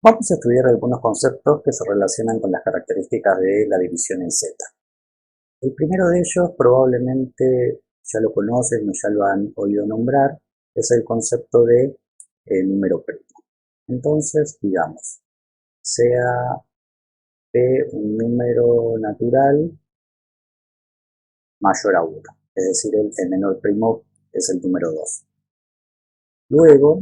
Vamos a estudiar algunos conceptos que se relacionan con las características de la división en Z. El primero de ellos probablemente ya lo conocen o ya lo han oído nombrar, es el concepto de número primo. Entonces, digamos, sea P un número natural mayor a 1, es decir, el menor primo es el número 2. Luego,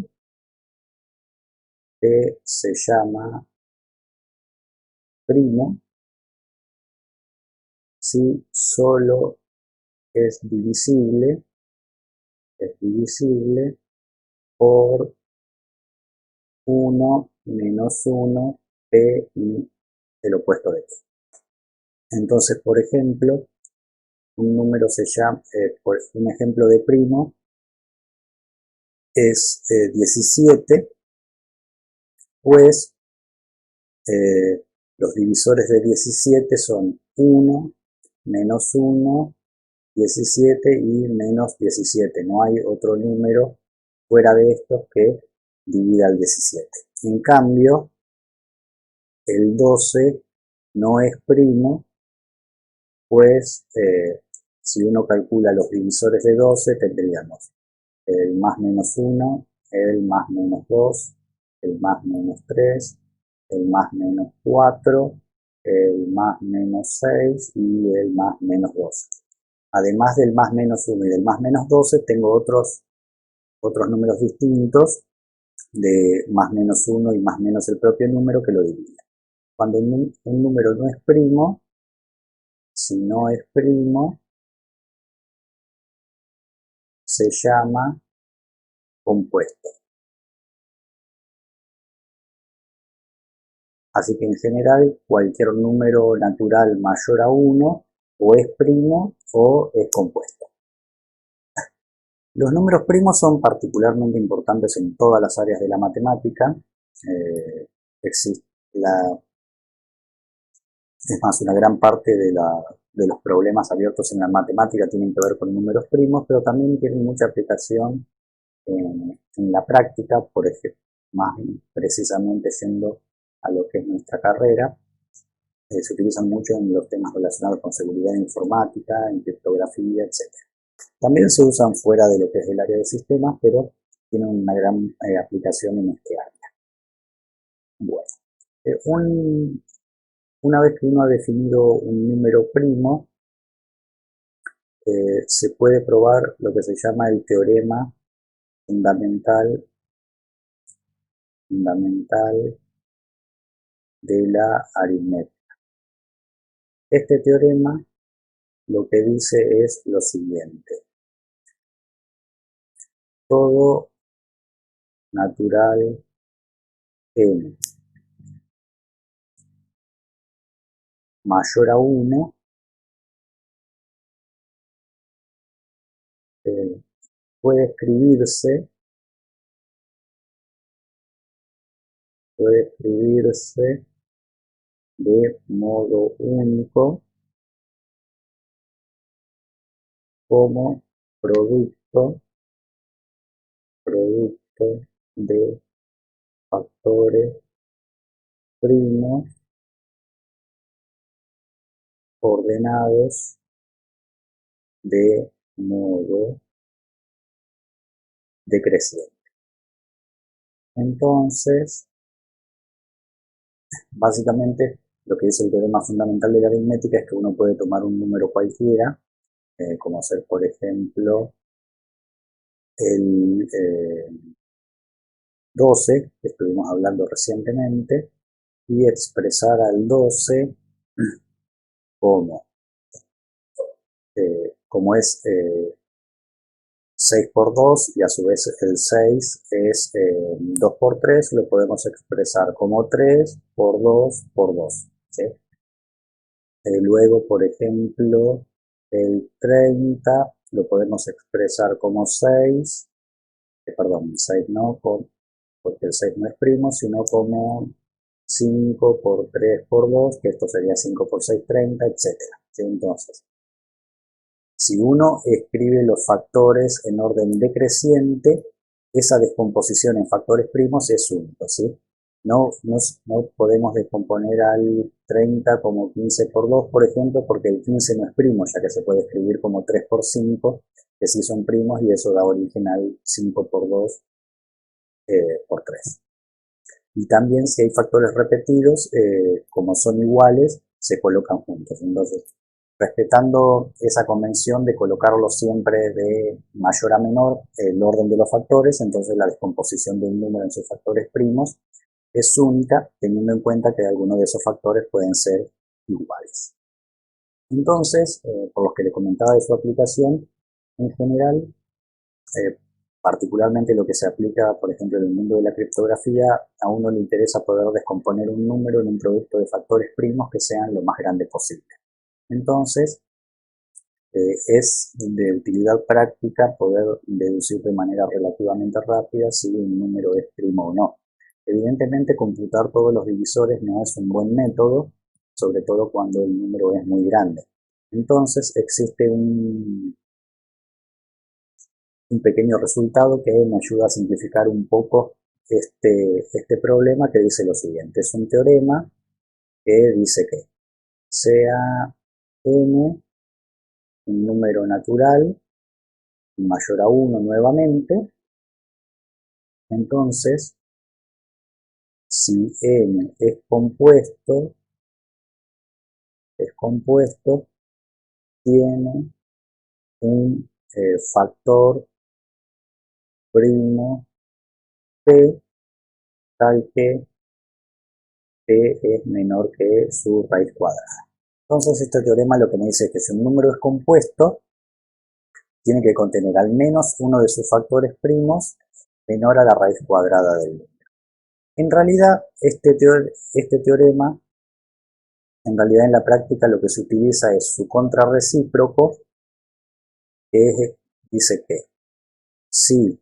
P se llama primo si solo es divisible por 1 menos 1 P y el opuesto de P. Entonces, por ejemplo, un número se llama, por un ejemplo de primo es 17, pues los divisores de 17 son 1, menos 1, 17 y menos 17. No hay otro número fuera de estos que divida el 17. En cambio, el 12 no es primo, pues si uno calcula los divisores de 12 tendríamos el más menos 1, el más menos 2, el más menos 3, el más menos 4, el más menos 6 y el más menos 12. Además del más menos 1 y del más menos 12, tengo otros números distintos de más menos 1 y más menos el propio número que lo dividen. Cuando un número no es primo, si no es primo, se llama compuesto. Así que en general cualquier número natural mayor a 1 o es primo o es compuesto. Los números primos son particularmente importantes en todas las áreas de la matemática. Es más, una gran parte de los problemas abiertos en la matemática tienen que ver con números primos, pero también tienen mucha aplicación en la práctica, por ejemplo, más precisamente yendo a lo que es nuestra carrera. Se utilizan mucho en los temas relacionados con seguridad informática, en criptografía, etc. También se usan fuera de lo que es el área de sistemas, pero tienen una gran aplicación en este área. Bueno, una vez que uno ha definido un número primo, se puede probar lo que se llama el teorema fundamental de la aritmética. Este teorema lo que dice es lo siguiente: todo natural n mayor a 1 puede escribirse de modo único como producto de factores primos ordenados de modo decreciente. Entonces, básicamente, lo que dice el teorema fundamental de la aritmética es que uno puede tomar un número cualquiera, como ser, por ejemplo, el 12, que estuvimos hablando recientemente, y expresar al 12 como es 6 por 2 y a su vez el 6 es 2 por 3, lo podemos expresar como 3 por 2 por 2. ¿Sí? Luego, por ejemplo, el 30 lo podemos expresar como 6, perdón, el 6 no, porque el 6 no es primo, sino como 5 por 3 por 2, que esto sería 5 por 6, 30, etc. ¿Sí? Entonces, si uno escribe los factores en orden decreciente, esa descomposición en factores primos es única, ¿sí? No podemos descomponer al 30 como 15 por 2, por ejemplo, porque el 15 no es primo, ya que se puede escribir como 3 por 5, que sí son primos, y eso da origen al 5 por 2 por 3. Y también si hay factores repetidos, como son iguales, se colocan juntos. Entonces, respetando esa convención de colocarlo siempre de mayor a menor, el orden de los factores, entonces la descomposición de un número en sus factores primos es única, teniendo en cuenta que algunos de esos factores pueden ser iguales. Entonces, por los que le comentaba de su aplicación, en general, particularmente lo que se aplica, por ejemplo, en el mundo de la criptografía, a uno le interesa poder descomponer un número en un producto de factores primos que sean lo más grande posible. Entonces, es de utilidad práctica poder deducir de manera relativamente rápida si un número es primo o no. Evidentemente, computar todos los divisores no es un buen método, sobre todo cuando el número es muy grande. Entonces, existe un pequeño resultado que me ayuda a simplificar un poco este problema, que dice lo siguiente. Es un teorema que dice que sea n un número natural mayor a 1 nuevamente, entonces si n es compuesto, tiene un factor primo p tal que p es menor que su raíz cuadrada. Entonces este teorema lo que me dice es que si un número es compuesto, tiene que contener al menos uno de sus factores primos menor a la raíz cuadrada del número. En realidad, este teorema, en realidad en la práctica lo que se utiliza es su contrarrecíproco, que dice que si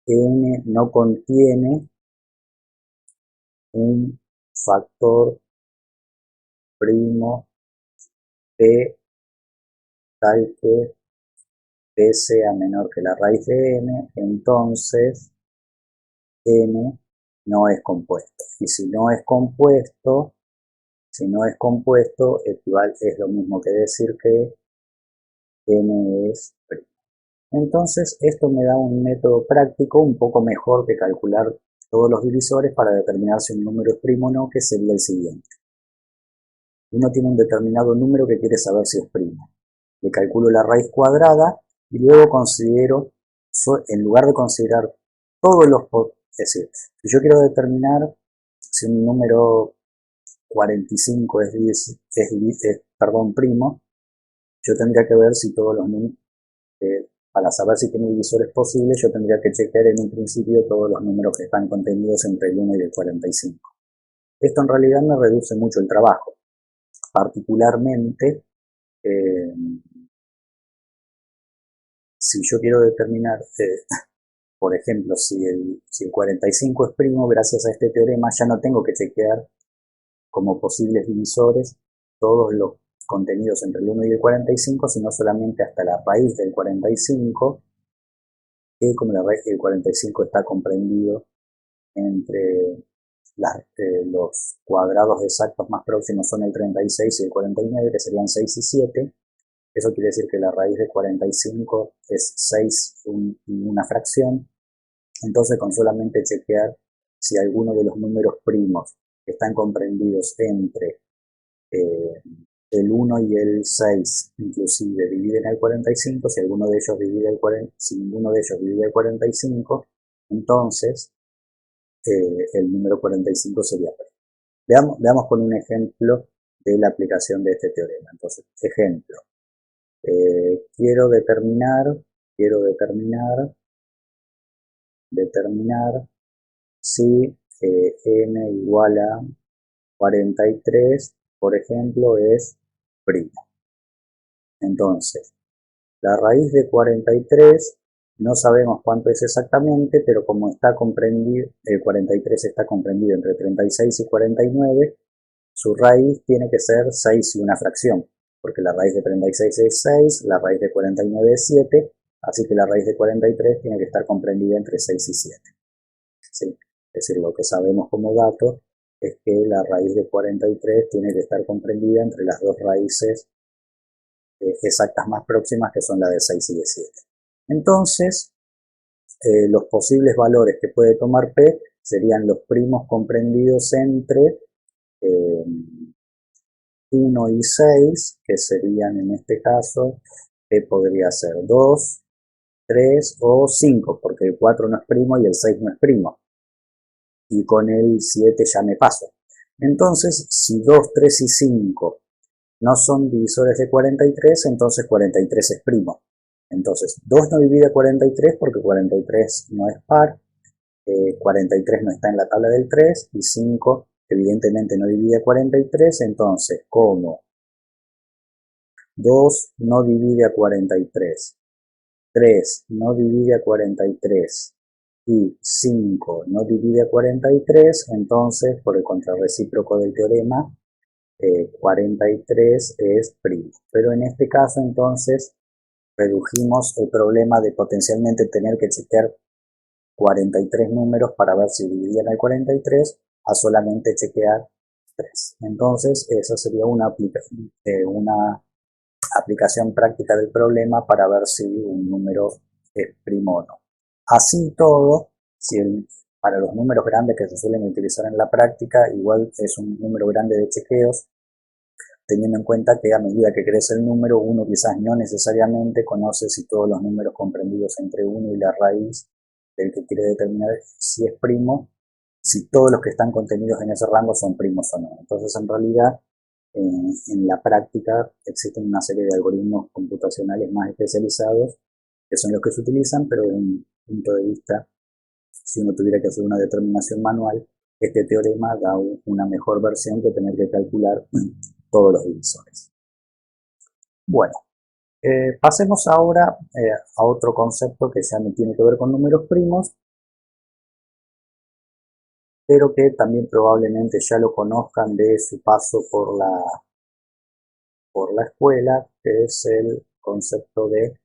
n no contiene un factor primo p tal que p sea menor que la raíz de n, entonces n no es compuesto. Y si no es compuesto, es lo mismo que decir que n es primo. Entonces, esto me da un método práctico un poco mejor que calcular todos los divisores para determinar si un número es primo o no, que sería el siguiente. Uno tiene un determinado número que quiere saber si es primo. Le calculo la raíz cuadrada y luego considero, en lugar de considerar todos los, es decir, si yo quiero determinar si un número 45 es primo, yo tendría que ver si todos los números, para saber si tiene divisores posibles, yo tendría que chequear en un principio todos los números que están contenidos entre el 1 y el 45. Esto en realidad me reduce mucho el trabajo, particularmente si yo quiero determinar, por ejemplo, si el 45 es primo, gracias a este teorema ya no tengo que chequear como posibles divisores todos los contenidos entre el 1 y el 45, sino solamente hasta la raíz del 45, que como la raíz del 45 está comprendido entre los cuadrados exactos más próximos son el 36 y el 49, que serían 6 y 7, eso quiere decir que la raíz de 45 es 6 y una fracción. Entonces, con solamente chequear si alguno de los números primos que están comprendidos entre el 1 y el 6 inclusive dividen el 45, si ninguno de ellos divide el 45, entonces el número 45 sería primo. Veamos con un ejemplo de la aplicación de este teorema. Entonces, ejemplo. Quiero determinar si n igual a 43, por ejemplo, es primo. Entonces, la raíz de 43 no sabemos cuánto es exactamente, pero como está comprendido, el 43 está comprendido entre 36 y 49, su raíz tiene que ser 6 y una fracción, porque la raíz de 36 es 6, la raíz de 49 es 7, así que la raíz de 43 tiene que estar comprendida entre 6 y 7. ¿Sí? Es decir, lo que sabemos como dato es que la raíz de 43 tiene que estar comprendida entre las dos raíces exactas más próximas, que son la de 6 y de 7. Entonces, los posibles valores que puede tomar P serían los primos comprendidos entre 1 y 6, que serían en este caso, P podría ser 2, 3 o 5, porque el 4 no es primo y el 6 no es primo. Y con el 7 ya me paso. Entonces, si 2, 3 y 5 no son divisores de 43, entonces 43 es primo. Entonces, 2 no divide 43 porque 43 no es par, 43 no está en la tabla del 3, y 5 evidentemente no divide 43, entonces como 2 no divide a 43, 3 no divide a 43 y 5 no divide a 43, entonces por el contrarrecíproco del teorema 43 es primo. Pero en este caso entonces redujimos el problema de potencialmente tener que chequear 43 números para ver si dividían el 43 a solamente chequear 3. Entonces esa sería una aplicación práctica del problema para ver si un número es primo o no. Así todo, para los números grandes que se suelen utilizar en la práctica, igual es un número grande de chequeos, teniendo en cuenta que a medida que crece el número, uno quizás no necesariamente conoce si todos los números comprendidos entre 1 y la raíz del que quiere determinar si es primo, si todos los que están contenidos en ese rango son primos o no. Entonces, en realidad, en la práctica existen una serie de algoritmos computacionales más especializados que son los que se utilizan, pero desde un punto de vista, si uno tuviera que hacer una determinación manual, este teorema da una mejor versión que tener que calcular todos los divisores. Bueno, pasemos ahora a otro concepto que ya no tiene que ver con números primos, pero que también probablemente ya lo conozcan de su paso por la escuela, que es el concepto de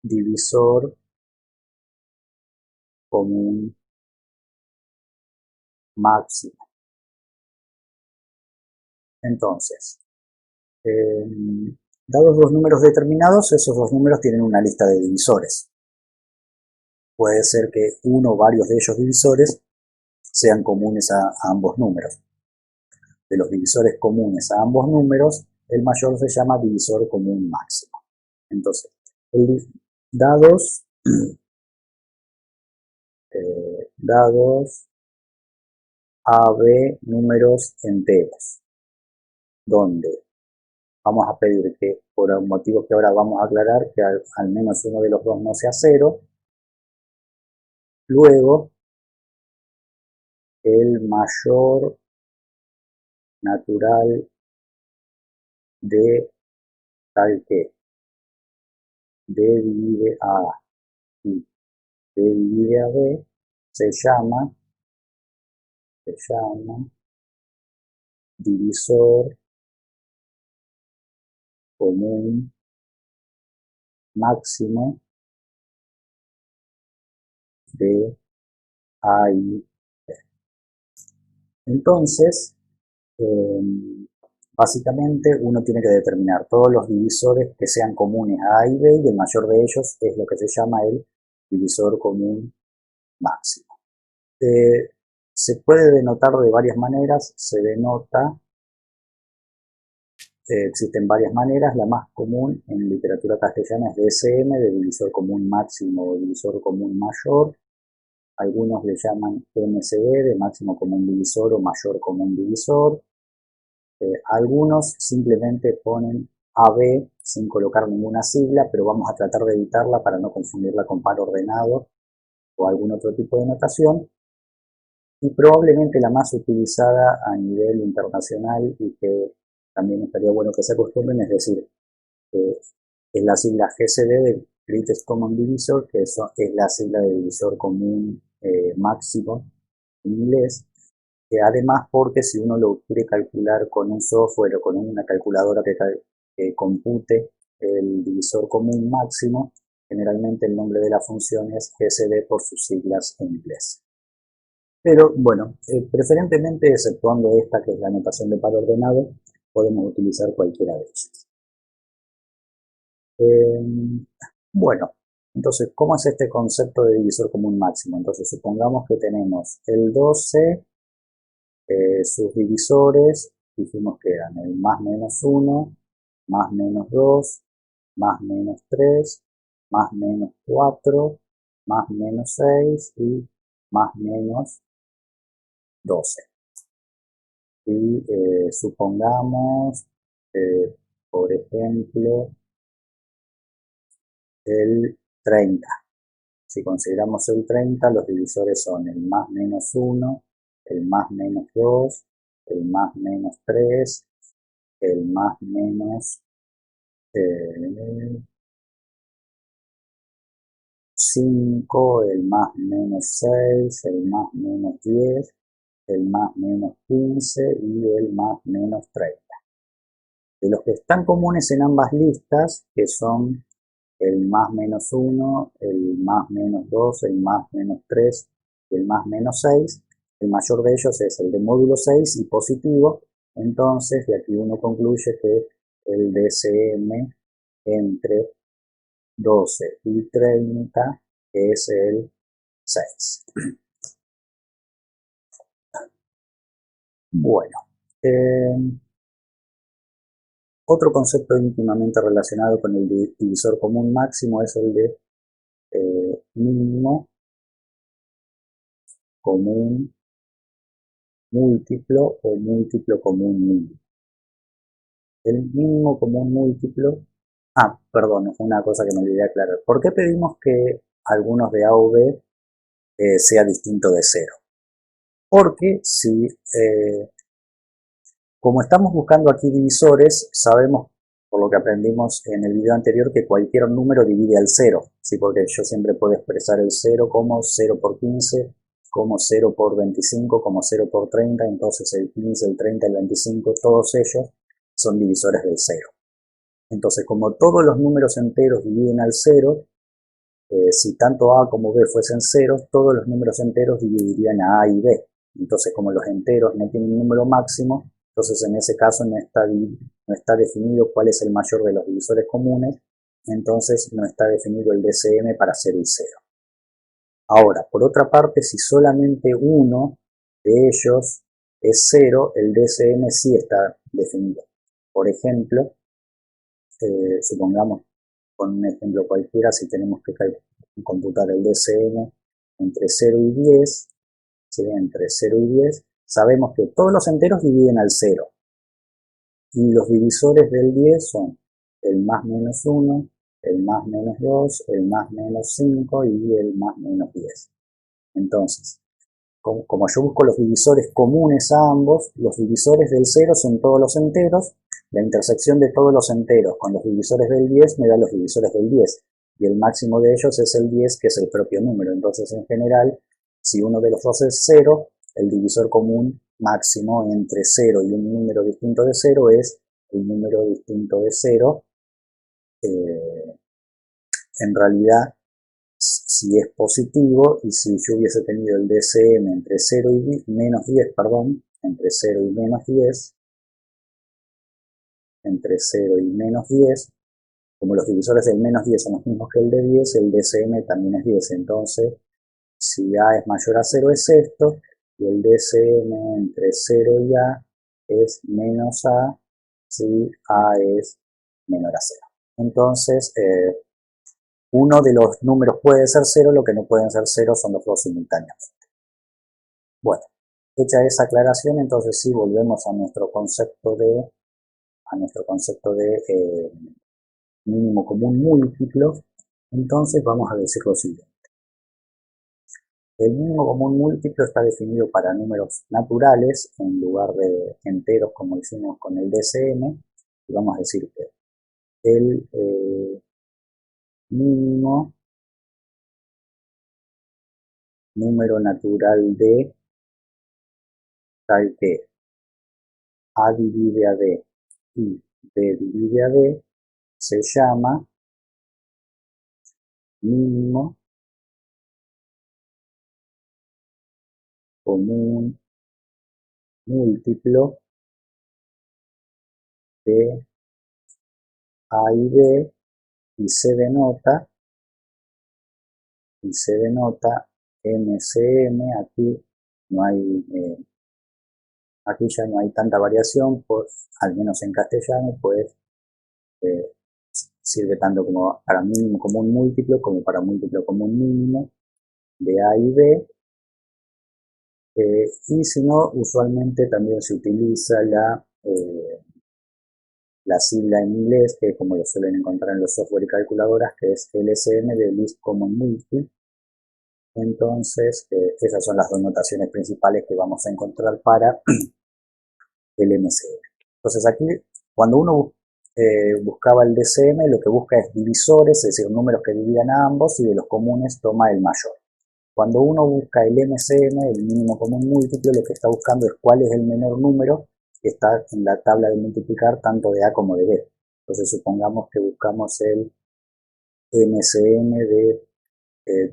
divisor común máximo. Entonces, dados dos números determinados, esos dos números tienen una lista de divisores. Puede ser que uno o varios de ellos divisores sean comunes a ambos números. De los divisores comunes a ambos números, el mayor se llama divisor común máximo. Entonces, dados A, B números enteros, donde vamos a pedir que, por un motivo que ahora vamos a aclarar, que al menos uno de los dos no sea 0. Luego, el mayor natural de tal que D divide a A y D divide a B se llama divisor común máximo de A y B. Entonces, básicamente uno tiene que determinar todos los divisores que sean comunes a A y B, y el mayor de ellos es lo que se llama el divisor común máximo. Se puede denotar de varias maneras, existen varias maneras, la más común en literatura castellana es DSM, de divisor común máximo o divisor común mayor. Algunos le llaman MCD, de máximo común divisor o mayor común divisor. Algunos simplemente ponen AB sin colocar ninguna sigla, pero vamos a tratar de evitarla para no confundirla con par ordenado o algún otro tipo de notación. Y probablemente la más utilizada a nivel internacional y que también estaría bueno que se acostumbren, es decir, es la sigla GCD de Greatest Common Divisor, que eso es la sigla de divisor común máximo en inglés. Además, porque si uno lo quiere calcular con un software o con una calculadora que compute el divisor común máximo, generalmente el nombre de la función es SD por sus siglas en inglés. Pero bueno, preferentemente, exceptuando esta que es la notación de par ordenado, podemos utilizar cualquiera de ellas. Bueno, entonces, ¿cómo es este concepto de divisor común máximo? Entonces, supongamos que tenemos el 12, sus divisores, dijimos que eran el más menos 1, más menos 2, más menos 3, más menos 4, más menos 6 y más menos 12. Y supongamos, por ejemplo, el 30. Si consideramos el 30, los divisores son el más menos 1, el más menos 2, el más menos 3, el más menos 5, el más menos 6, el más menos 10, el más menos 15 y el más menos 30. De los que están comunes en ambas listas, que son el más menos 1, el más menos 2, el más menos 3 y el más menos 6, el mayor de ellos es el de módulo 6 y positivo. Entonces, de aquí uno concluye que el DCM entre 12 y 30 es el 6. Bueno, otro concepto íntimamente relacionado con el divisor común máximo es el de mínimo común múltiplo o múltiplo común mínimo. El mínimo común múltiplo, perdón, es una cosa que me olvidé aclarar. ¿Por qué pedimos que algunos de A o B sea distinto de 0? Porque si, como estamos buscando aquí divisores, sabemos, por lo que aprendimos en el video anterior, que cualquier número divide al 0, ¿sí? Porque yo siempre puedo expresar el 0 como 0 por 15, como 0 por 25, como 0 por 30, entonces el 15, el 30, el 25, todos ellos son divisores del 0. Entonces, como todos los números enteros dividen al 0, si tanto A como B fuesen ceros, todos los números enteros dividirían a A y B. Entonces, como los enteros no tienen un número máximo, entonces en ese caso no está definido cuál es el mayor de los divisores comunes, entonces no está definido el DCM para ser el 0. Ahora, por otra parte, si solamente uno de ellos es 0, el DCM sí está definido. Por ejemplo, supongamos, con un ejemplo cualquiera, si tenemos que computar el DCM entre 0 y 10, ¿sí? Entre 0 y 10, sabemos que todos los enteros dividen al 0. Y los divisores del 10 son el más menos 1, el más menos 2, el más menos 5 y el más menos 10. Entonces, como yo busco los divisores comunes a ambos, los divisores del 0 son todos los enteros, la intersección de todos los enteros con los divisores del 10 me da los divisores del 10, y el máximo de ellos es el 10, que es el propio número. Entonces, en general, si uno de los dos es 0, el divisor común máximo entre 0 y un número distinto de 0 es el número distinto de 0. En realidad, si es positivo, y si yo hubiese tenido el DCM entre 0 y menos 10, entre 0 y menos 10, entre 0 y menos 10, como los divisores del menos 10 son los mismos que el de 10, el DCM también es 10. Entonces, si A es mayor a 0 es esto, y el DCM entre 0 y A es menos A si A es menor a 0. Entonces, uno de los números puede ser 0, lo que no pueden ser 0 son los dos simultáneamente. Bueno, hecha esa aclaración, entonces sí volvemos a nuestro concepto de mínimo común múltiplo. Entonces vamos a decir lo siguiente. El mínimo común múltiplo está definido para números naturales en lugar de enteros como hicimos con el DCM. Y vamos a decir que el mínimo número natural de tal que A divide a B y B divide a B se llama mínimo común múltiplo de A y B y se denota MCM. No hay, aquí ya no hay tanta variación, al menos en castellano, pues sirve tanto como para mínimo común múltiplo como para múltiplo común mínimo de A y B. Y si no, usualmente también se utiliza la sigla en inglés, que como lo suelen encontrar en los software y calculadoras, que es LCM de Least Common Multiple. Entonces, esas son las dos notaciones principales que vamos a encontrar para el MCM. Entonces aquí, cuando uno buscaba el DCM, lo que busca es divisores, es decir, números que dividan a ambos, y de los comunes toma el mayor. Cuando uno busca el MCM, el mínimo común múltiplo, lo que está buscando es cuál es el menor número que está en la tabla de multiplicar tanto de A como de B. Entonces supongamos que buscamos el MCM de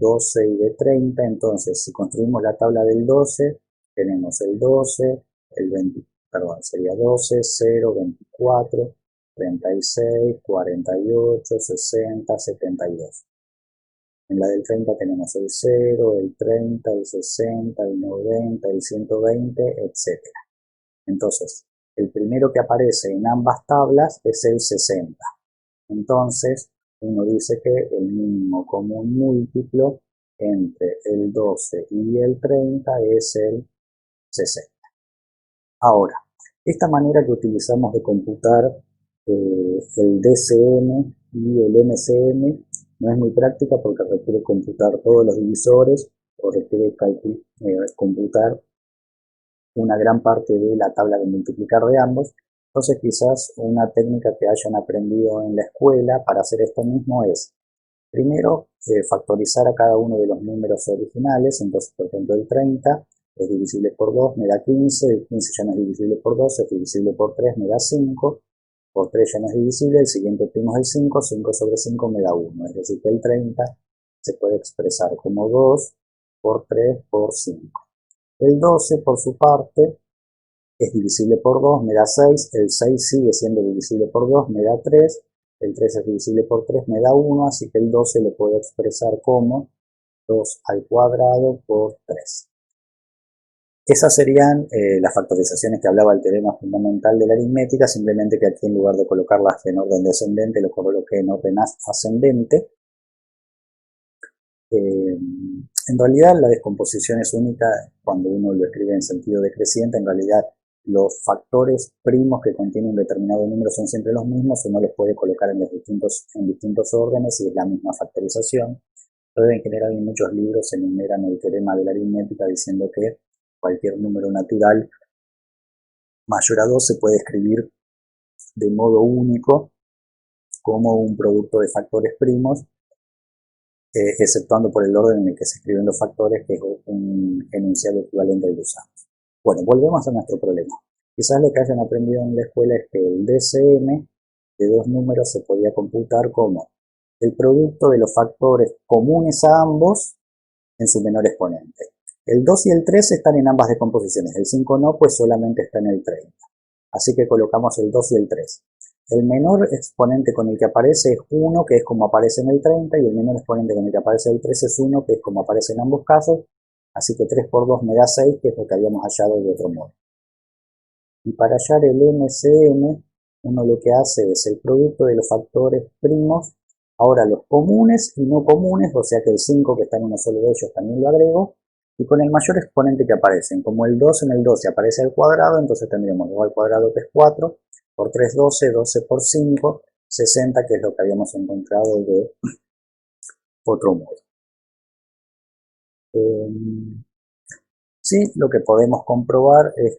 12 y de 30, entonces si construimos la tabla del 12, tenemos el 12, el 20, perdón, sería 12, 0, 24, 36, 48, 60, 72. En la del 30 tenemos el 0, el 30, el 60, el 90, el 120, etc. Entonces, el primero que aparece en ambas tablas es el 60. Entonces, uno dice que el mínimo común múltiplo entre el 12 y el 30 es el 60. Ahora, esta manera que utilizamos de computar el DCM y el MCM no es muy práctica porque requiere computar todos los divisores o requiere computar una gran parte de la tabla de multiplicar de ambos. Entonces quizás una técnica que hayan aprendido en la escuela para hacer esto mismo es primero factorizar a cada uno de los números originales. Entonces, por ejemplo, el 30 es divisible por 2, me da 15, el 15 ya no es divisible por 2, es divisible por 3, me da 5, por 3 ya no es divisible, el siguiente primo es el 5, 5 sobre 5 me da 1, es decir que el 30 se puede expresar como 2 por 3 por 5. El 12, por su parte, es divisible por 2, me da 6, el 6 sigue siendo divisible por 2, me da 3, el 3 es divisible por 3, me da 1, así que el 12 lo puedo expresar como 2 al cuadrado por 3. Esas serían las factorizaciones que hablaba el teorema fundamental de la aritmética, simplemente que aquí en lugar de colocarlas en orden descendente, lo coloqué en orden ascendente. En realidad la descomposición es única cuando uno lo escribe en sentido decreciente. En realidad los factores primos que contienen un determinado número son siempre los mismos, uno los puede colocar en distintos órdenes y es la misma factorización. Entonces, en general en muchos libros se enumeran el teorema de la aritmética diciendo que cualquier número natural mayor a 2 se puede escribir de modo único como un producto de factores primos, exceptuando por el orden en el que se escriben los factores, que es un enunciado equivalente al que usamos. Bueno, volvemos a nuestro problema. Quizás lo que hayan aprendido en la escuela es que el DCM de dos números se podía computar como el producto de los factores comunes a ambos en su menor exponente. El 2 y el 3 están en ambas decomposiciones, el 5 no, pues solamente está en el 30. Así que colocamos el 2 y el 3. El menor exponente con el que aparece es 1, que es como aparece en el 30, y el menor exponente con el que aparece el 3 es 1, que es como aparece en ambos casos. Así que 3 por 2 me da 6, que es lo que habíamos hallado de otro modo. Y para hallar el MCM, uno lo que hace es el producto de los factores primos, ahora los comunes y no comunes, o sea que el 5 que está en uno solo de ellos también lo agrego, y con el mayor exponente que aparecen. Como el 2 en el 12 aparece al cuadrado, entonces tendríamos 2 al cuadrado que es 4, por 3 12, 12 por 5, 60, que es lo que habíamos encontrado de otro modo. Sí, lo que podemos comprobar es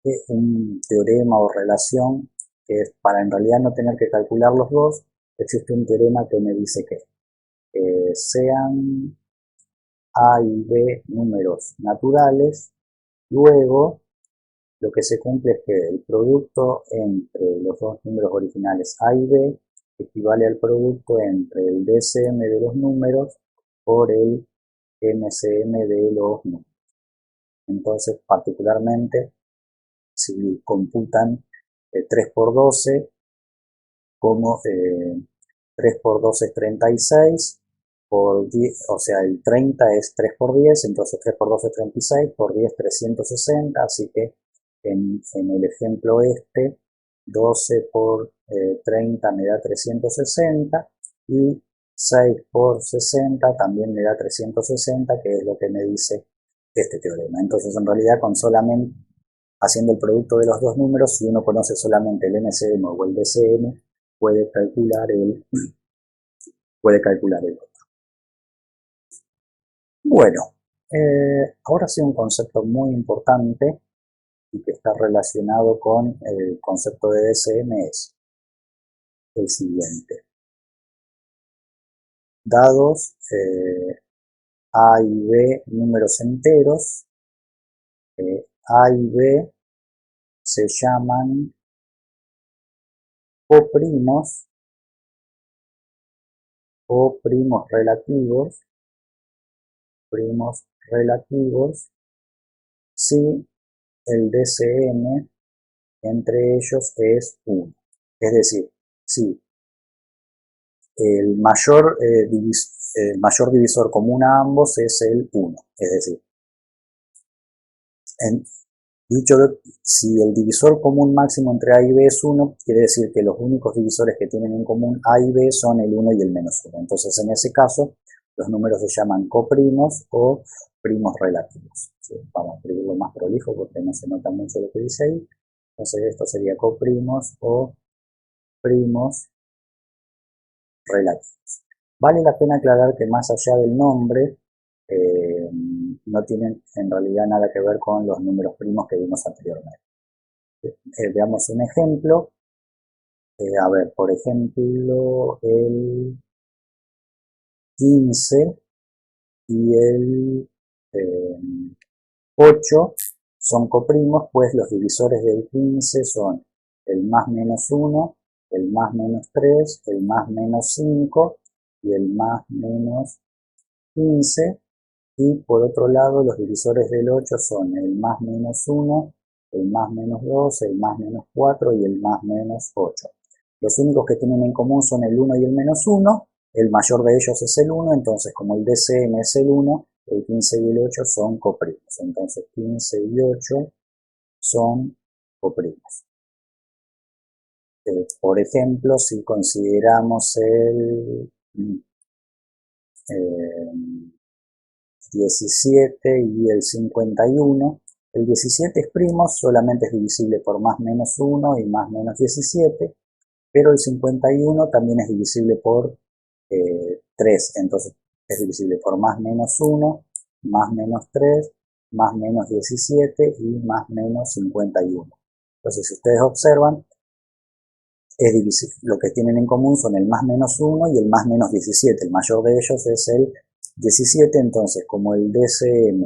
que un teorema o relación que es para en realidad no tener que calcular los dos, existe un teorema que me dice que sean A y B números naturales, luego lo que se cumple es que el producto entre los dos números originales A y B equivale al producto entre el DCM de los números por el MCM de los números. Entonces, particularmente, si computan 3 por 12, como 3 por 12 es 36, por 10, o sea, el 30 es 3 por 10, entonces 3 por 12 es 36, por 10 360, así que en el ejemplo 12 por 30 me da 360 y 6 por 60 también me da 360, que es lo que me dice este teorema. Entonces, en realidad, con solamente haciendo el producto de los dos números, si uno conoce solamente el MCM o el DCM, puede calcular el otro. Bueno, ahora sí, un concepto muy importante y que está relacionado con el concepto de DCM es el siguiente. Dados A y B números enteros, A y B se llaman coprimos o primos relativos si el DCM entre ellos es 1. Es decir, si el mayor divisor común a ambos es el 1. Es decir, si el divisor común máximo entre A y B es 1, quiere decir que los únicos divisores que tienen en común A y B son el 1 y el menos 1. Entonces, en ese caso, los números se llaman coprimos o primos relativos. ¿Sí? Vamos a escribirlo más prolijo porque no se nota mucho lo que dice ahí. Entonces, esto sería coprimos o primos relativos. Vale la pena aclarar que más allá del nombre, no tienen en realidad nada que ver con los números primos que vimos anteriormente. Veamos un ejemplo. A ver, por ejemplo, el 15 y el 8 son coprimos, pues los divisores del 15 son el más menos 1, el más menos 3, el más menos 5 y el más menos 15. Y por otro lado, los divisores del 8 son el más menos 1, el más menos 2, el más menos 4 y el más menos 8. Los únicos que tienen en común son el 1 y el menos 1. El mayor de ellos es el 1, entonces como el DCM es el 1, el 15 y el 8 son coprimos. Entonces 15 y 8 son coprimos. Por ejemplo, si consideramos el 17 y el 51, el 17 es primo, solamente es divisible por más menos 1 y más menos 17, pero el 51 también es divisible por 3, entonces es divisible por más menos 1, más menos 3, más menos 17 y más menos 51. Entonces, si ustedes observan, es divisible. Lo que tienen en común son el más menos 1 y el más menos 17. El mayor de ellos es el 17, entonces como el DCM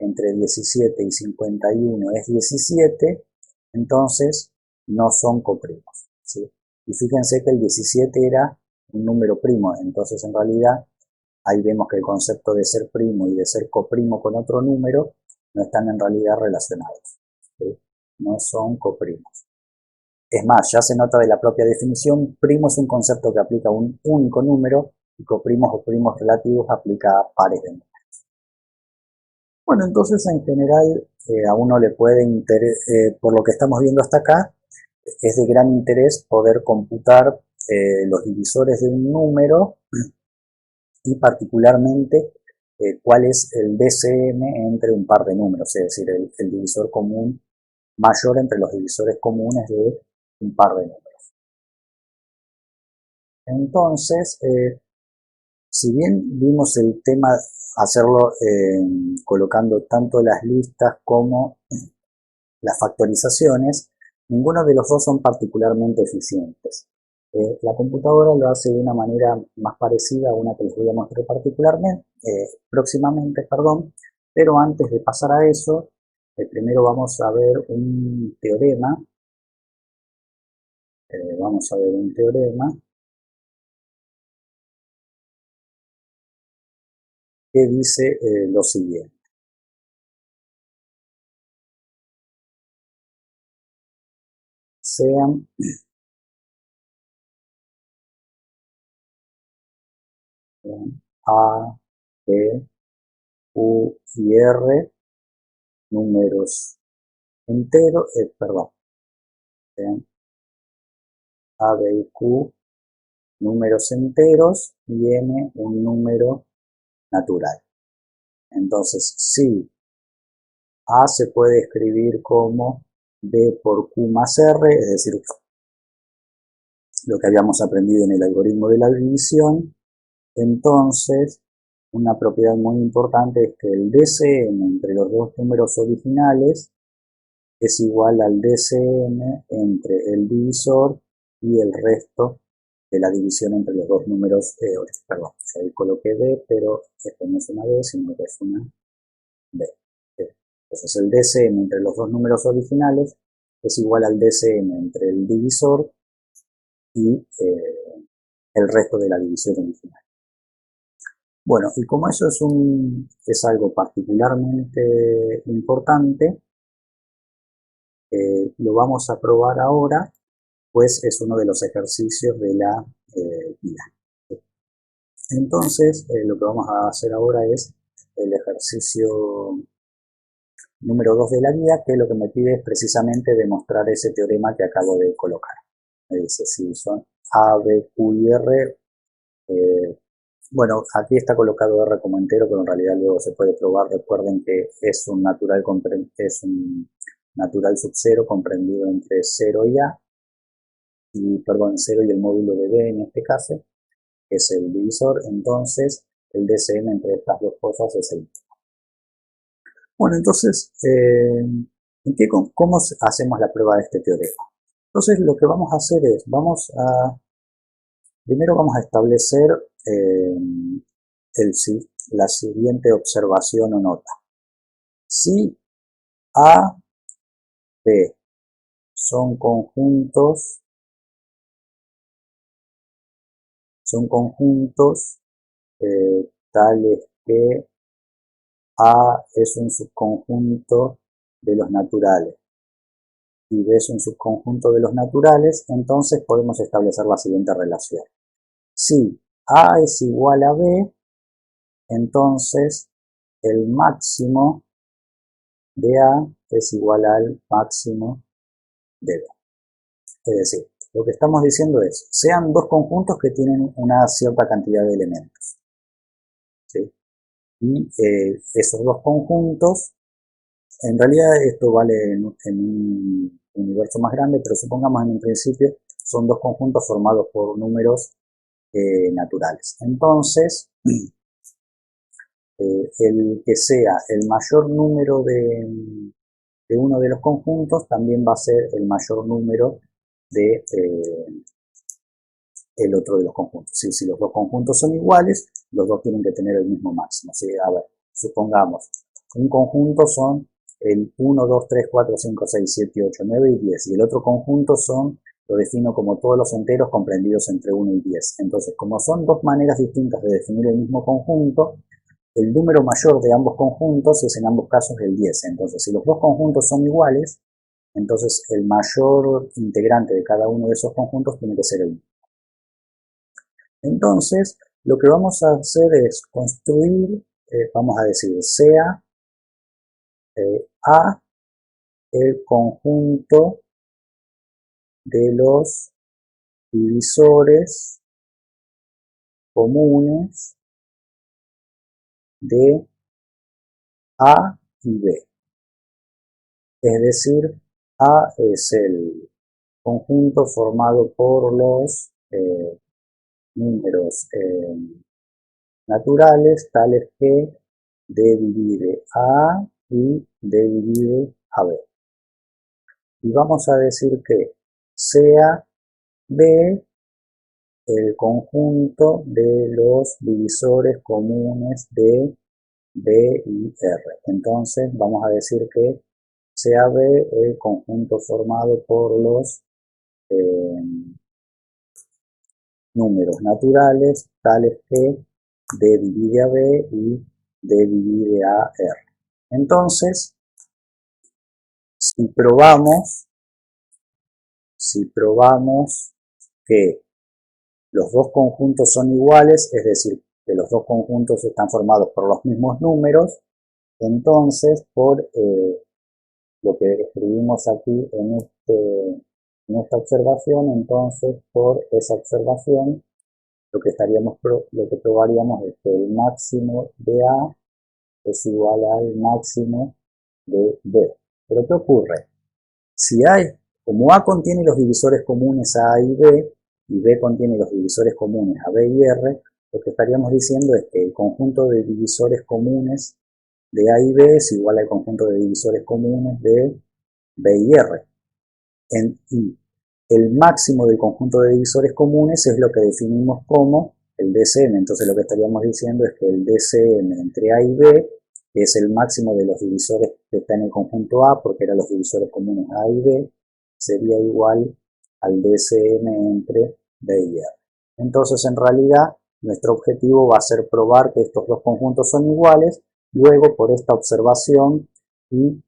entre 17 y 51 es 17, entonces no son coprimos, ¿sí? Y fíjense que el 17 era un número primo, entonces en realidad ahí vemos que el concepto de ser primo y de ser coprimo con otro número no están en realidad relacionados, ¿sí? No son coprimos. Es más, ya se nota de la propia definición, primo es un concepto que aplica a un único número y coprimos o primos relativos aplica a pares de números. Bueno, entonces en general a uno le puede interesar, por lo que estamos viendo hasta acá, es de gran interés poder computar los divisores de un número y particularmente cuál es el DCM entre un par de números, es decir, el divisor común mayor entre los divisores comunes de un par de números. Entonces, si bien vimos el tema hacerlo colocando tanto las listas como las factorizaciones, ninguno de los dos son particularmente eficientes. La computadora lo hace de una manera más parecida a una que les voy a mostrar próximamente, pero antes de pasar a eso, primero vamos a ver un teorema. que dice lo siguiente. Sean A, B, U y R números enteros, sean A, B y Q números enteros y N un número natural. Entonces, si A se puede escribir como B por Q más R, es decir, lo que habíamos aprendido en el algoritmo de la división, entonces una propiedad muy importante es que el DCM entre los dos números originales es igual al DCM entre el divisor y el resto de la división entre los dos números, perdón, yo ahí coloqué D, pero esto no es una D, sino que es una B. Entonces el DCM entre los dos números originales es igual al DCM entre el divisor y el resto de la división original. Bueno, y como eso es algo particularmente importante, lo vamos a probar ahora, pues es uno de los ejercicios de la guía. Entonces, lo que vamos a hacer ahora es el ejercicio número 2 de la guía, que lo que me pide es precisamente demostrar ese teorema que acabo de colocar. Me dice si son A, B, Q y R. Bueno, aquí está colocado R como entero, pero en realidad luego se puede probar. Recuerden que es un natural sub 0 comprendido entre 0 y A, y perdón, 0 y el módulo de B en este caso, que es el divisor. Entonces el DCM entre estas dos cosas es el. Bueno, entonces, ¿cómo hacemos la prueba de este teorema? Entonces lo que vamos a hacer es, primero vamos a establecer la siguiente observación o nota. Si A, B son conjuntos tales que A es un subconjunto de los naturales y B es un subconjunto de los naturales, entonces podemos establecer la siguiente relación. Si A es igual a B, entonces el máximo de A es igual al máximo de B. Es decir, lo que estamos diciendo es, sean dos conjuntos que tienen una cierta cantidad de elementos, ¿sí? Y esos dos conjuntos, en realidad esto vale en un universo más grande, pero supongamos en un principio son dos conjuntos formados por números naturales. Entonces, el que sea el mayor número de uno de los conjuntos también va a ser el mayor número de el otro de los conjuntos. ¿Sí? Si los dos conjuntos son iguales, los dos tienen que tener el mismo máximo. ¿Sí? A ver, supongamos, un conjunto son el 1, 2, 3, 4, 5, 6, 7, 8, 9 y 10. Y el otro conjunto lo defino como todos los enteros comprendidos entre 1 y 10. Entonces, como son dos maneras distintas de definir el mismo conjunto, el número mayor de ambos conjuntos es en ambos casos el 10. Entonces, si los dos conjuntos son iguales, entonces el mayor integrante de cada uno de esos conjuntos tiene que ser el 1. Entonces, lo que vamos a hacer es construir, vamos a decir, sea A el conjunto de los divisores comunes de A y B. Es decir, A es el conjunto formado por los números naturales tales que D divide a A y D divide a B. Y vamos a decir que sea B el conjunto de los divisores comunes de B y R. Entonces vamos a decir que sea B el conjunto formado por los números naturales tales que D divide a B y D divide a R. Entonces, si probamos que los dos conjuntos son iguales, es decir, que los dos conjuntos están formados por los mismos números, entonces por lo que escribimos aquí en esta observación, entonces por esa observación lo que probaríamos es que el máximo de A es igual al máximo de B. Pero ¿qué ocurre? Como A contiene los divisores comunes a y B contiene los divisores comunes a B y R, lo que estaríamos diciendo es que el conjunto de divisores comunes de A y B es igual al conjunto de divisores comunes de B y R. Y el máximo del conjunto de divisores comunes es lo que definimos como el DCM. Entonces lo que estaríamos diciendo es que el DCM entre A y B es el máximo de los divisores que está en el conjunto A, porque eran los divisores comunes A y B, sería igual al DCM entre B y R. Entonces en realidad nuestro objetivo va a ser probar que estos dos conjuntos son iguales. Luego por esta observación y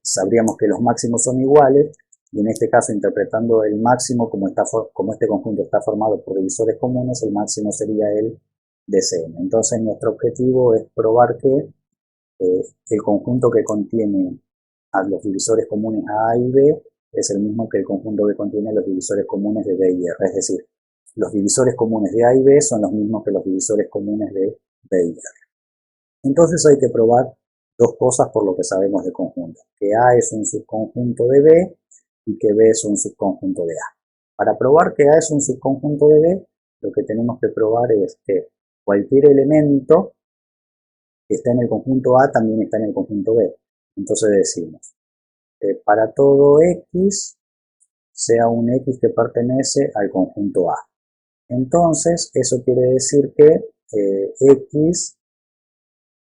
sabríamos que los máximos son iguales, y en este caso interpretando el máximo como este conjunto está formado por divisores comunes, el máximo sería el DCM. Entonces nuestro objetivo es probar que el conjunto que contiene a los divisores comunes A y B es el mismo que el conjunto que contiene los divisores comunes de B y R, es decir, los divisores comunes de A y B son los mismos que los divisores comunes de B y R. Entonces hay que probar dos cosas por lo que sabemos de conjuntos, que A es un subconjunto de B y que B es un subconjunto de A. Para probar que A es un subconjunto de B, lo que tenemos que probar es que cualquier elemento que está en el conjunto A también está en el conjunto B. Entonces decimos, para todo X, sea un X que pertenece al conjunto A. Entonces, eso quiere decir que X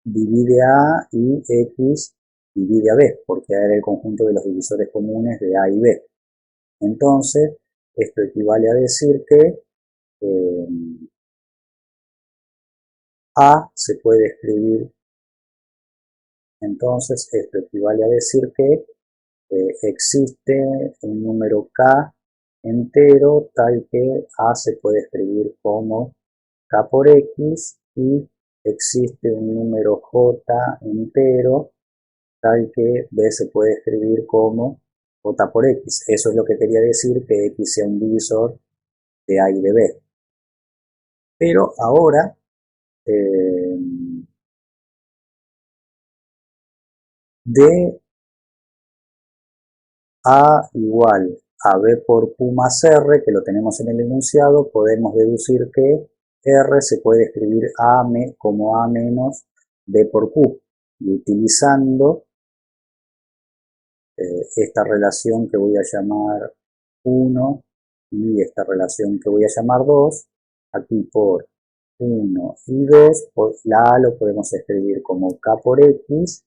divide a y X divide a B, porque A era el conjunto de los divisores comunes de A y B. Entonces, esto equivale a decir que A se puede escribir, entonces esto equivale a decir que existe un número K entero tal que A se puede escribir como K por X y existe un número J entero tal que B se puede escribir como J por X. Eso es lo que quería decir que X sea un divisor de A y de B. Pero ahora de A igual a B por Q más R, que lo tenemos en el enunciado, podemos deducir que R se puede escribir como A menos B por Q. Y utilizando esta relación que voy a llamar 1 y esta relación que voy a llamar 2, aquí por 1 y 2, la A lo podemos escribir como K por X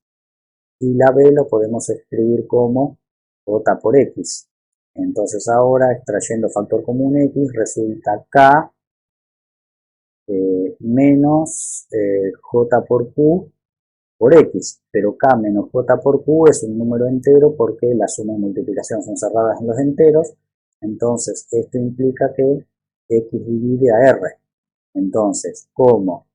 y la B lo podemos escribir como J por X. Entonces ahora, extrayendo factor común X, resulta K menos J por Q por X, pero K menos J por Q es un número entero porque la suma y multiplicación son cerradas en los enteros, entonces esto implica que X divide a R. Entonces, como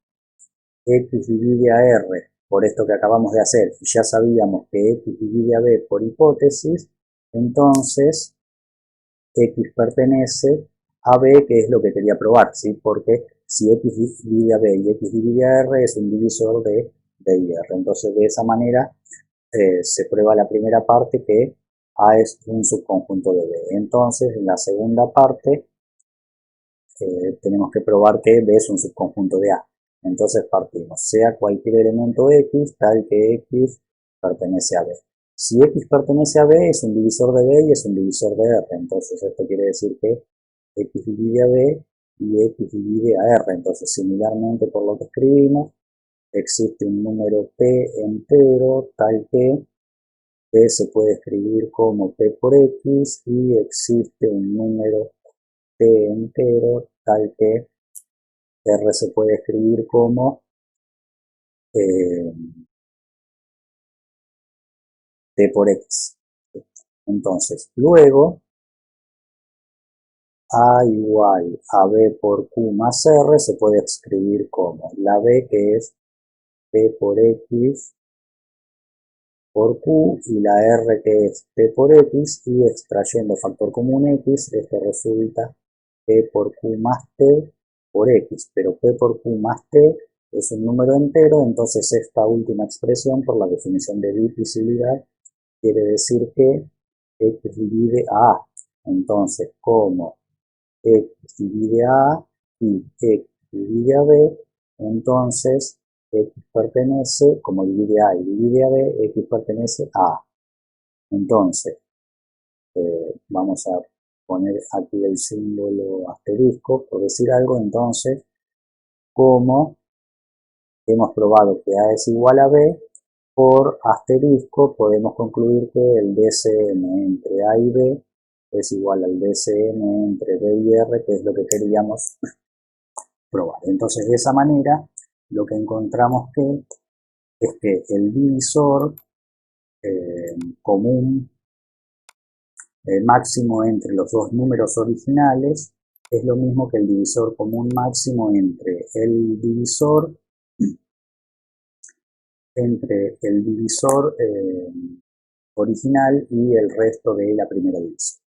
X divide a R por esto que acabamos de hacer, y ya sabíamos que X divide a B por hipótesis, entonces X pertenece a B, que es lo que quería probar, ¿sí? Porque si X divide a B y X divide a R es un divisor de B y R. Entonces de esa manera se prueba la primera parte, que A es un subconjunto de B. Entonces en la segunda parte tenemos que probar que B es un subconjunto de A. Entonces partimos, sea cualquier elemento X tal que X pertenece a B. Si X pertenece a B es un divisor de B y es un divisor de R. Entonces esto quiere decir que X divide a B y X divide a R. Entonces similarmente por lo que escribimos, existe un número P entero tal que P se puede escribir como P por X y existe un número P entero tal que R se puede escribir como t por x. Entonces, luego a igual a b por q más r se puede escribir como la b, que es p por x por q, y la r, que es p por x, y extrayendo factor común x, esto resulta p por q más t por x, pero p por q más t es un número entero, entonces esta última expresión, por la definición de divisibilidad, quiere decir que x divide a a. Entonces, como x divide a a y x divide a b, entonces x pertenece, como divide a y divide a b, x pertenece a a. Entonces, vamos a poner aquí el símbolo asterisco, por decir algo. Entonces, como hemos probado que a es igual a b, por asterisco podemos concluir que el DCM entre a y b es igual al DCM entre b y r, que es lo que queríamos probar. Entonces, de esa manera, lo que encontramos es que el divisor común máximo entre los dos números originales es lo mismo que el divisor común máximo entre el divisor original y el resto de la primera división.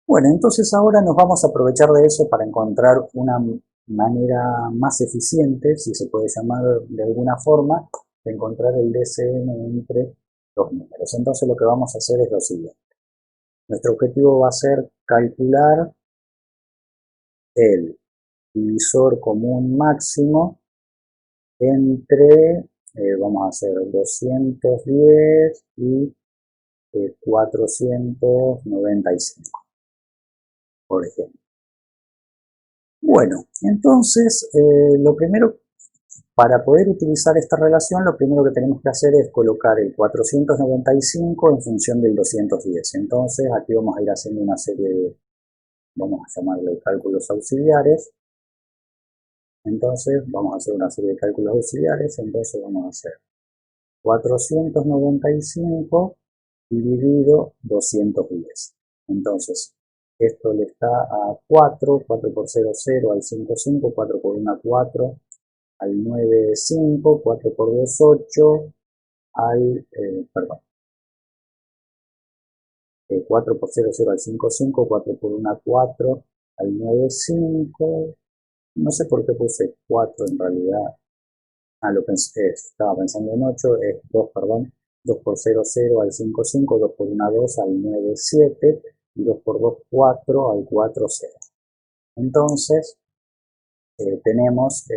Bueno, entonces ahora nos vamos a aprovechar de eso para encontrar una manera más eficiente, si se puede llamar de alguna forma, de encontrar el DCM entre los números. Entonces lo que vamos a hacer es lo siguiente. Nuestro objetivo va a ser calcular el divisor común máximo entre, vamos a hacer 210 y 495, por ejemplo. Bueno, entonces, lo primero, para poder utilizar esta relación, lo primero que tenemos que hacer es colocar el 495 en función del 210. Entonces, aquí vamos a ir haciendo una serie de, vamos a llamarle cálculos auxiliares. Entonces, vamos a hacer una serie de cálculos auxiliares. Entonces, vamos a hacer 495 dividido 210. Entonces, esto le está a 4 por 0, 0, al 5, 5, 4 por 1, 4, al 9, 5, 4 por 2, 8, al, 4 por 0, 0, al 5, 5, 4 por 1, 4, al 9, 5, no sé por qué puse 4 en realidad, lo pensé, estaba pensando en 8, es 2, perdón, 2 por 0, 0, al 5, 5, 2 por 1, 2, al 9, 7, y 2 por 2, 4, al 4, 0. Entonces, tenemos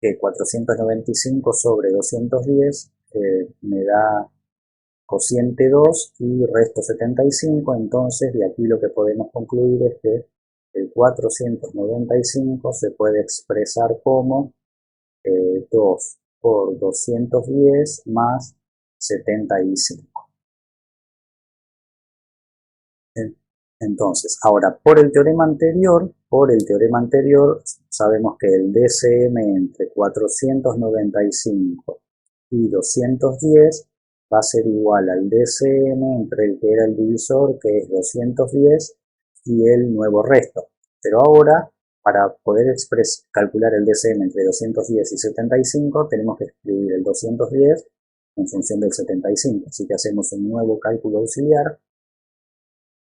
que 495 sobre 210 me da cociente 2 y resto 75, entonces de aquí lo que podemos concluir es que el 495 se puede expresar como 2 por 210 más 75. Entonces, ahora, por el teorema anterior, sabemos que el DCM entre 495 y 210 va a ser igual al DCM entre el que era el divisor, que es 210, y el nuevo resto. Pero ahora, para poder calcular el DCM entre 210 y 75, tenemos que escribir el 210 en función del 75. Así que hacemos un nuevo cálculo auxiliar.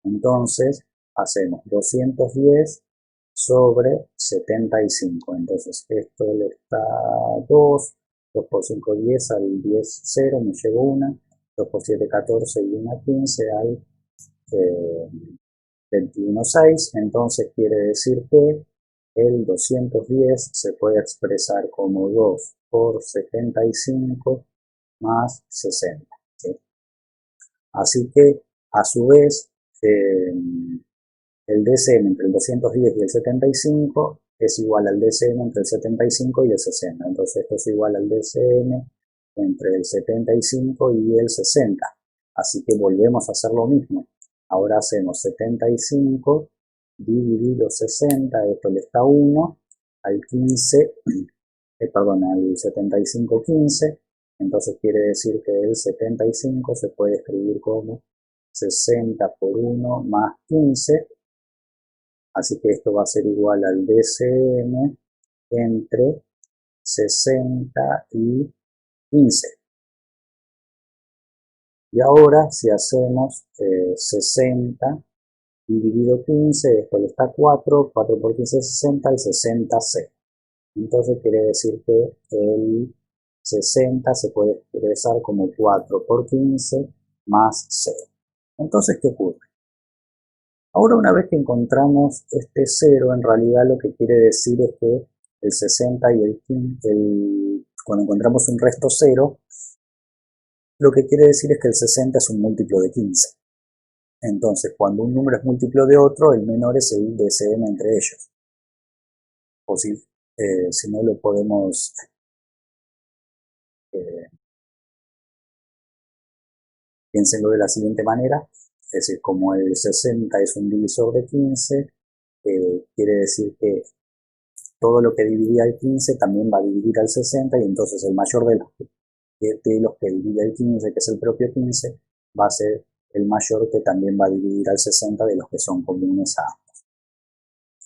Entonces, hacemos 210 sobre 75. Entonces, esto le está 2 por 5, 10, al 10, 0, me llevo 1, 2 por 7, 14 y 1, 15, al 21, 6. Entonces, quiere decir que el 210 se puede expresar como 2 por 75 más 60. ¿Sí? Así que, a su vez, el DCM entre el 210 y el 75 es igual al DCM entre el 75 y el 60. Entonces esto es igual al DCM entre el 75 y el 60. Así que volvemos a hacer lo mismo. Ahora hacemos 75 dividido 60, esto le está 1, al 15 perdón, al 7515, entonces quiere decir que el 75 se puede escribir como 60 por 1 más 15, así que esto va a ser igual al DCM entre 60 y 15. Y ahora si hacemos 60 dividido 15, esto le está 4, 4 por 15 es 60 y 60C. Entonces quiere decir que el 60 se puede expresar como 4 por 15 más 0. Entonces, ¿qué ocurre? Ahora una vez que encontramos este 0, en realidad lo que quiere decir es que el 60 y cuando encontramos un resto 0, lo que quiere decir es que el 60 es un múltiplo de 15. Entonces, cuando un número es múltiplo de otro, el menor es el DCM entre ellos. O si no lo podemos piénsenlo de la siguiente manera, es decir, como el 60 es un divisor de 15, quiere decir que todo lo que dividía el 15 también va a dividir al 60 y entonces el mayor de los que divide el 15, que es el propio 15, va a ser el mayor que también va a dividir al 60 de los que son comunes a ambos.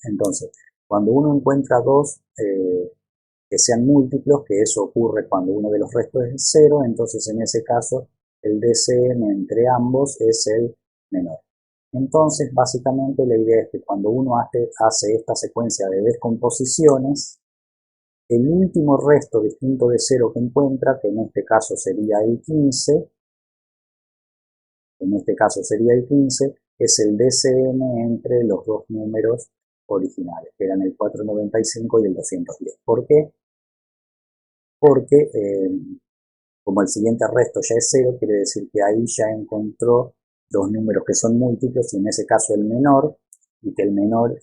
Entonces, cuando uno encuentra dos que sean múltiplos, que eso ocurre cuando uno de los restos es 0, entonces en ese caso el DCM entre ambos es el menor. Entonces, básicamente la idea es que cuando uno hace esta secuencia de descomposiciones, el último resto distinto de 0 que encuentra, que en este caso sería el 15, es el DCM entre los dos números originales, que eran el 495 y el 210. ¿Por qué? Porque como el siguiente resto ya es 0, quiere decir que ahí ya encontró dos números que son múltiplos, y en ese caso el menor, y que el menor,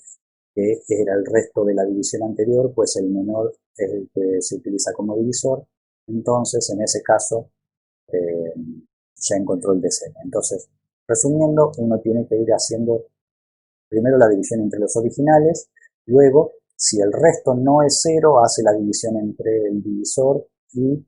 que era el resto de la división anterior, pues el menor es el que se utiliza como divisor. Entonces, en ese caso, ya encontró el DCM. Entonces, resumiendo, uno tiene que ir haciendo primero la división entre los originales, luego, si el resto no es 0, hace la división entre el divisor y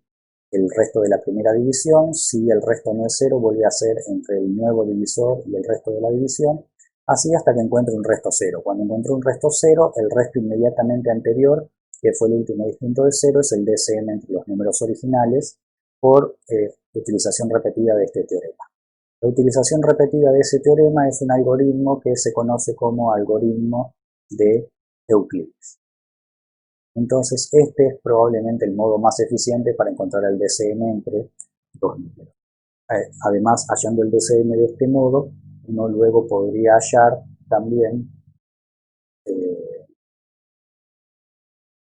el resto de la primera división. Si el resto no es 0, vuelve a ser entre el nuevo divisor y el resto de la división, así hasta que encuentre un resto 0. Cuando encuentre un resto 0, el resto inmediatamente anterior, que fue el último distinto de 0, es el DCM entre los números originales por utilización repetida de este teorema. La utilización repetida de ese teorema es un algoritmo que se conoce como algoritmo de Euclides. Entonces, este es probablemente el modo más eficiente para encontrar el DCM entre dos números. Además, hallando el DCM de este modo, uno luego podría hallar también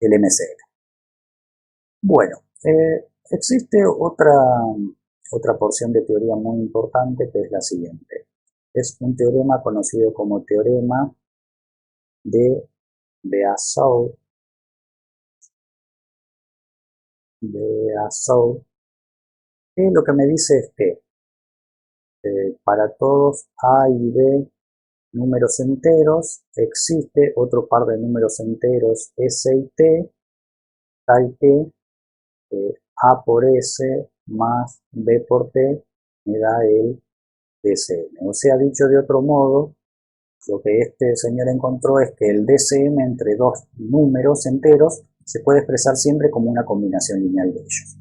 el MCL. Bueno, existe otra porción de teoría muy importante, que es la siguiente. Es un teorema conocido como teorema de Beazov, que lo que me dice es que para todos A y B números enteros existe otro par de números enteros S y T, tal que A por S más B por T me da el DCM. O sea, dicho de otro modo, lo que este señor encontró es que el DCM entre dos números enteros se puede expresar siempre como una combinación lineal de ellos.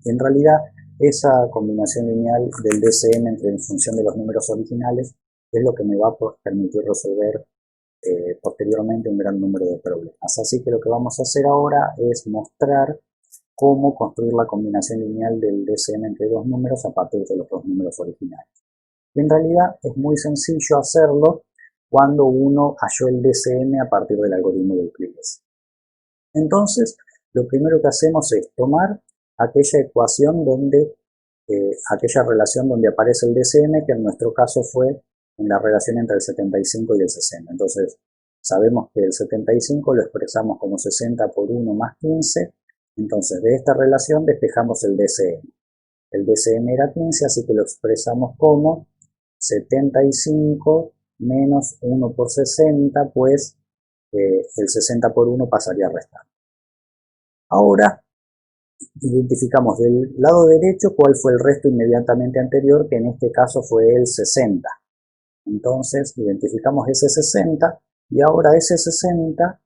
Y en realidad, esa combinación lineal del DCM en función de los números originales es lo que me va a permitir resolver posteriormente un gran número de problemas. Así que lo que vamos a hacer ahora es mostrar cómo construir la combinación lineal del DCM entre dos números a partir de los dos números originales. Y en realidad es muy sencillo hacerlo cuando uno halló el DCM a partir del algoritmo de Euclides. Entonces, lo primero que hacemos es tomar aquella ecuación aquella relación donde aparece el DCM, que en nuestro caso fue en la relación entre el 75 y el 60. Entonces, sabemos que el 75 lo expresamos como 60 por 1 más 15. Entonces, de esta relación despejamos el DCM. El DCM era 15, así que lo expresamos como 75 menos 1 por 60, pues el 60 por 1 pasaría a restar. Ahora identificamos del lado derecho cuál fue el resto inmediatamente anterior, que en este caso fue el 60. Entonces identificamos ese 60 y ahora ese 60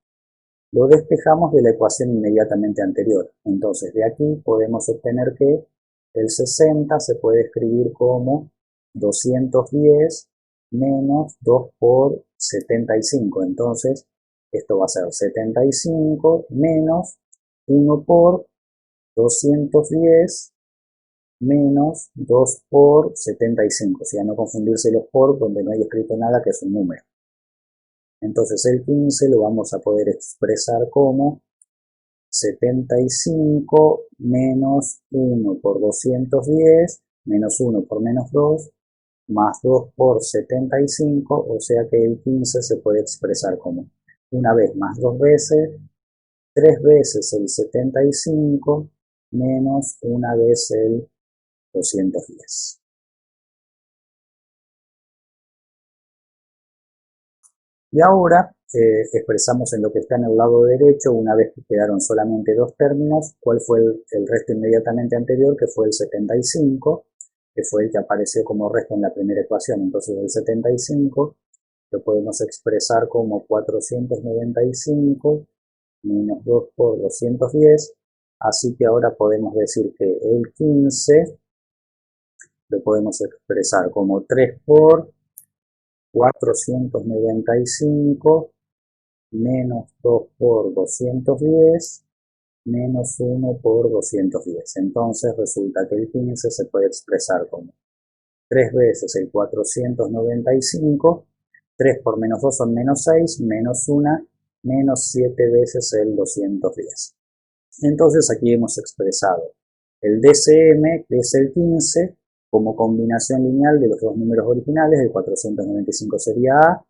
lo despejamos de la ecuación inmediatamente anterior. Entonces de aquí podemos obtener que el 60 se puede escribir como 210 menos 2 por 75. Entonces esto va a ser 75 menos 1 por 210 menos 2 por 75. O sea, no confundirse los por donde no hay escrito nada, que es un número. Entonces el 15 lo vamos a poder expresar como 75 menos 1 por 210 menos 1 por menos 2 más 2 por 75, o sea que el 15 se puede expresar como una vez más 2 veces, 3 veces el 75 menos una vez el 210. Y ahora expresamos en lo que está en el lado derecho, una vez que quedaron solamente dos términos, cuál fue el resto inmediatamente anterior, que fue el 75, que fue el que apareció como resto en la primera ecuación. Entonces el 75 lo podemos expresar como 495 menos 2 por 210, así que ahora podemos decir que el 15 lo podemos expresar como 3 por 495 menos 2 por 210 menos 1 por 210. Entonces resulta que el 15 se puede expresar como 3 veces el 495, 3 por menos 2 son menos 6, menos 1, menos 7 veces el 210. Entonces aquí hemos expresado el DCM, que es el 15, como combinación lineal de los dos números originales. El 495 sería A,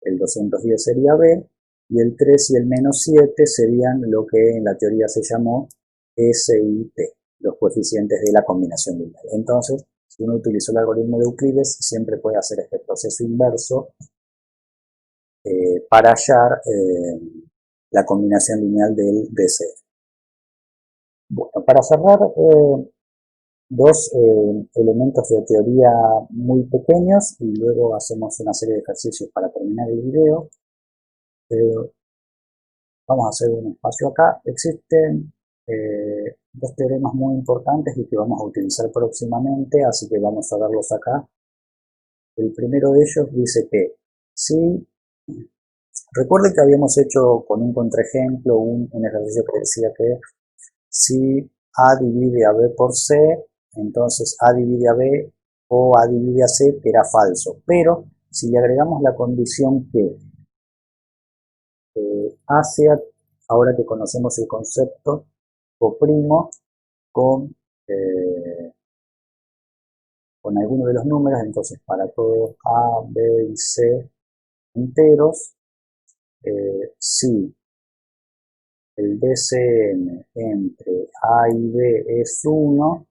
el 210 sería B, y el 3 y el menos 7 serían lo que en la teoría se llamó S y T, los coeficientes de la combinación lineal. Entonces, si uno utilizó el algoritmo de Euclides, siempre puede hacer este proceso inverso para hallar la combinación lineal del DC. Bueno, para cerrar, dos elementos de teoría muy pequeños y luego hacemos una serie de ejercicios para terminar el video. Vamos a hacer un espacio acá. Existen dos teoremas muy importantes y que vamos a utilizar próximamente, así que vamos a verlos acá. El primero de ellos dice que si, recuerden que habíamos hecho con un contraejemplo un ejercicio que decía que si A divide a B por C, entonces A divide a B o A divide a C, que era falso. Pero si le agregamos la condición que A sea, ahora que conocemos el concepto, coprimo con alguno de los números, entonces para todos A, B y C enteros, si el DCM entre A y B es 1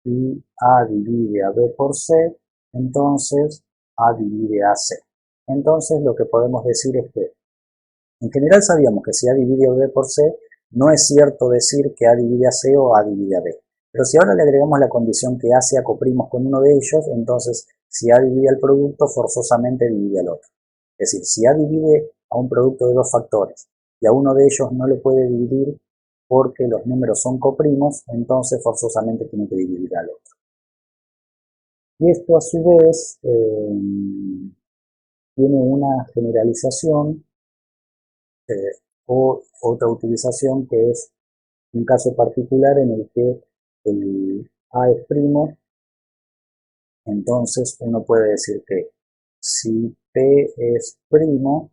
y A divide a B por C, entonces A divide a C. Entonces lo que podemos decir es que en general sabíamos que si A divide a B por C, no es cierto decir que A divide a C o A divide a B. Pero si ahora le agregamos la condición que A sea coprimos con uno de ellos, entonces si A divide al producto, forzosamente divide al otro. Es decir, si A divide a un producto de dos factores y a uno de ellos no lo puede dividir porque los números son coprimos, entonces forzosamente tiene que dividir al otro. Y esto a su vez tiene una generalización o otra utilización, que es un caso particular en el que el A es primo. Entonces uno puede decir que si P es primo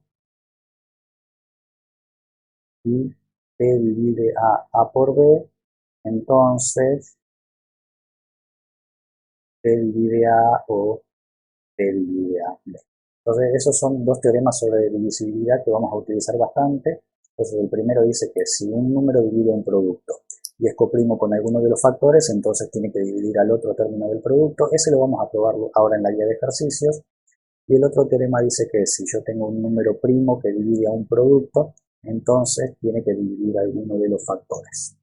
y P divide A por B, entonces P divide A o P divide A B. Entonces esos son dos teoremas sobre divisibilidad que vamos a utilizar bastante. Entonces el primero dice que si un número divide un producto y es coprimo con alguno de los factores, entonces tiene que dividir al otro término del producto. Ese lo vamos a probar ahora en la guía de ejercicios. Y el otro teorema dice que si yo tengo un número primo que divide a un producto, entonces tiene que dividir alguno de los factores.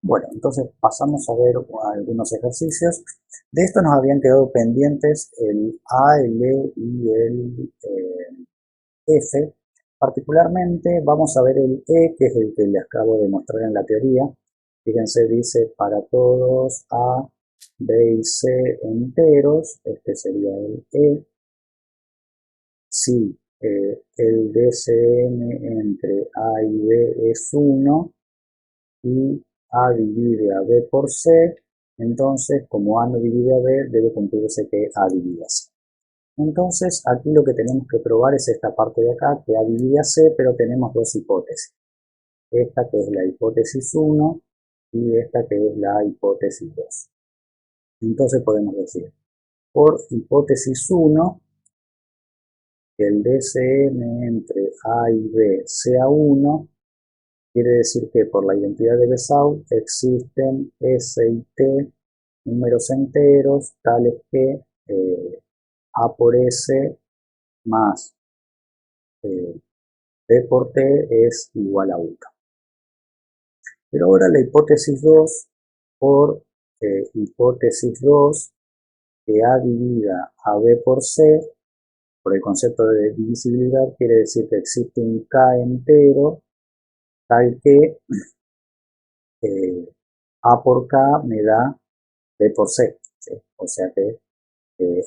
Bueno, entonces pasamos a ver algunos ejercicios. De esto nos habían quedado pendientes el A, el E y el F. Particularmente vamos a ver el E, que es el que les acabo de mostrar en la teoría. Fíjense, dice para todos A, B y C enteros, este sería el E. Si el DCM entre A y B es 1 y A divide a B por C, entonces como A no divide a B, debe cumplirse que A divide a C. Entonces aquí lo que tenemos que probar es esta parte de acá, que A divide a C, pero tenemos dos hipótesis. Esta que es la hipótesis 1 y esta que es la hipótesis 2. Entonces podemos decir, por hipótesis 1, que el DCM entre A y B sea 1, quiere decir que por la identidad de Bezout existen S y T números enteros tales que A por S más B por T es igual a 1. Pero ahora la hipótesis 2, por hipótesis 2, que A divida a B por C, por el concepto de divisibilidad, quiere decir que existe un K entero tal que A por K me da B por C, ¿sí? O sea que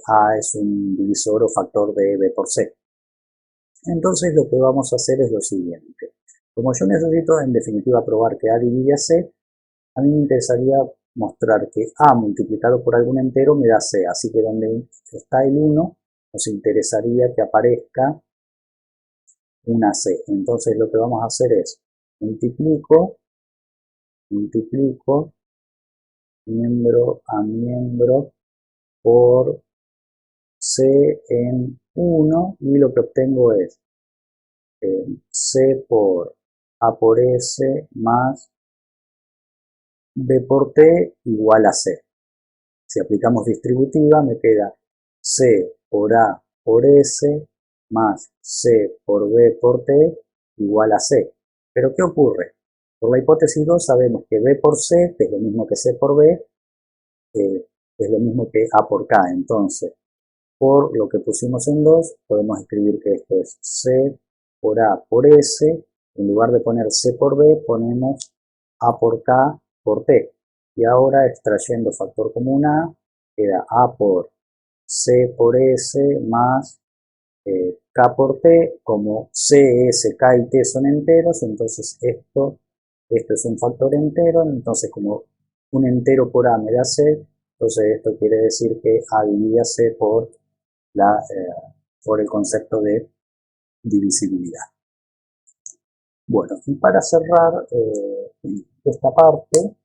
A es un divisor o factor de B por C. Entonces lo que vamos a hacer es lo siguiente. Como yo necesito en definitiva probar que A divide a C, a mí me interesaría mostrar que A multiplicado por algún entero me da C, así que donde está el 1 nos interesaría que aparezca una C. Entonces lo que vamos a hacer es multiplico miembro a miembro por C en 1 y lo que obtengo es C por A por S más B por T igual a C. Si aplicamos distributiva me queda C por A por S más C por B por T igual a C. ¿Pero qué ocurre? Por la hipótesis 2 sabemos que B por C, que es lo mismo que C por B, es lo mismo que A por K. Entonces, por lo que pusimos en 2, podemos escribir que esto es C por A por S. En lugar de poner C por B, ponemos A por K por T. Y ahora, extrayendo factor común A, queda A por C por S más K por T. Como C, S, K y T son enteros, entonces esto es un factor entero. Entonces, como un entero por A me da C, entonces esto quiere decir que A divide a C por el concepto de divisibilidad. Bueno, y para cerrar esta parte,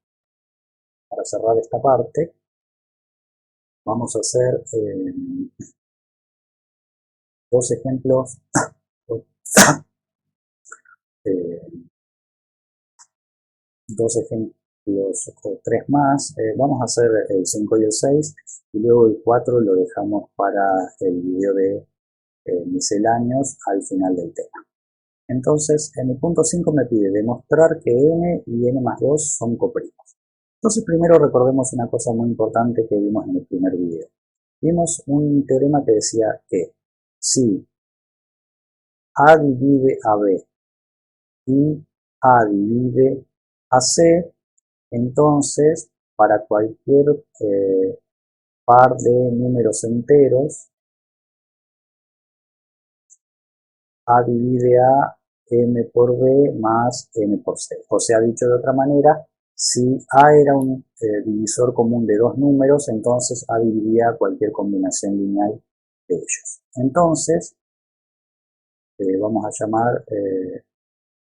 vamos a hacer dos ejemplos, o tres más. Vamos a hacer el 5 y el 6 y luego el 4 lo dejamos para el video de misceláneos al final del tema. Entonces, en el punto 5 me pide demostrar que n y n más 2 son coprimos. Entonces, primero recordemos una cosa muy importante que vimos en el primer video. Vimos un teorema que decía que si A divide a B y A divide a C, entonces para cualquier par de números enteros, A divide a m por b más m por c. O sea, dicho de otra manera, si A era un divisor común de dos números, entonces A dividía cualquier combinación lineal de ellos. Entonces, vamos a llamar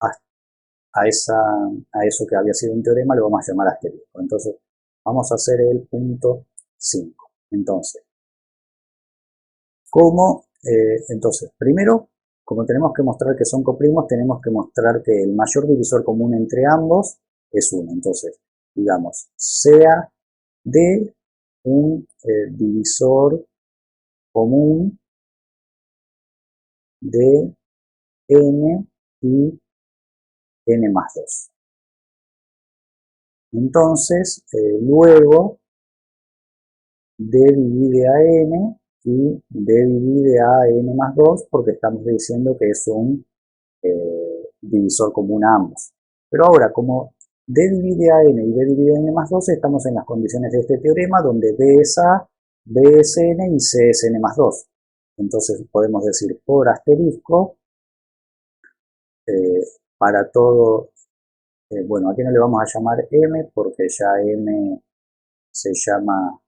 a eso que había sido un teorema, lo vamos a llamar asterisco. Entonces, vamos a hacer el punto 5. Entonces, entonces, primero, como tenemos que mostrar que son coprimos, tenemos que mostrar que el mayor divisor común entre ambos es 1. Entonces, digamos, sea de un divisor común de n y n más 2. Entonces, luego d divide a n y d divide a n más 2 porque estamos diciendo que es un divisor común a ambos. Pero ahora, como d divide a n y d divide a n más 2, estamos en las condiciones de este teorema donde d es a, b es n y c es n más 2. Entonces podemos decir por asterisco, para todo, bueno, aquí no le vamos a llamar m porque ya m se llama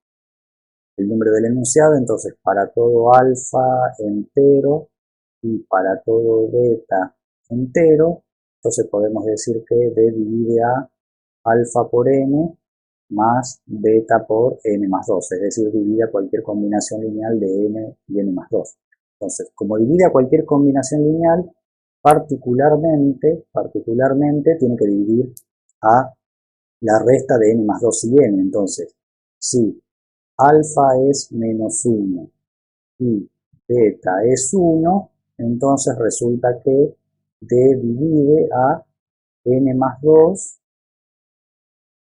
el número del enunciado, entonces para todo alfa entero y para todo beta entero, entonces podemos decir que d divide a alfa por n más beta por n más 2, es decir, divide a cualquier combinación lineal de n y n más 2. Entonces, como divide a cualquier combinación lineal, particularmente tiene que dividir a la resta de n más 2 y n. Entonces, si alfa es menos 1 y beta es 1, entonces resulta que d divide a n más 2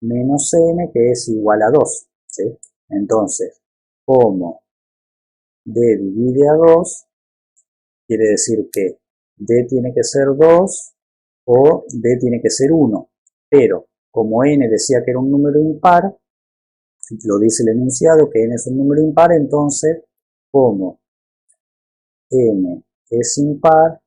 menos n, que es igual a 2. ¿Sí? Entonces, como d divide a 2, quiere decir que d tiene que ser 2 o d tiene que ser 1. Pero como n decía que era un número impar, lo dice el enunciado que n es un número impar, entonces como n es impar,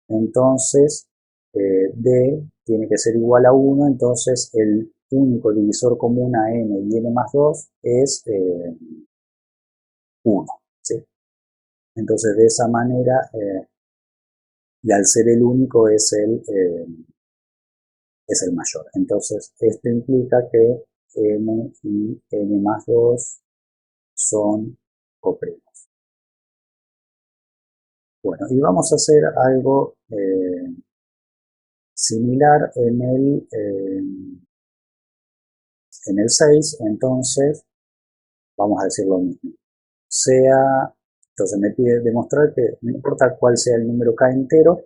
entonces d tiene que ser igual a 1, entonces el único divisor común a n y n más 2 es 1. ¿Sí? Entonces de esa manera, y al ser el único es el mayor. Entonces esto implica que n y n más 2 son coprimos. Bueno, y vamos a hacer algo similar en el 6, entonces vamos a decir lo mismo. Entonces me pide demostrar que no importa cuál sea el número k entero,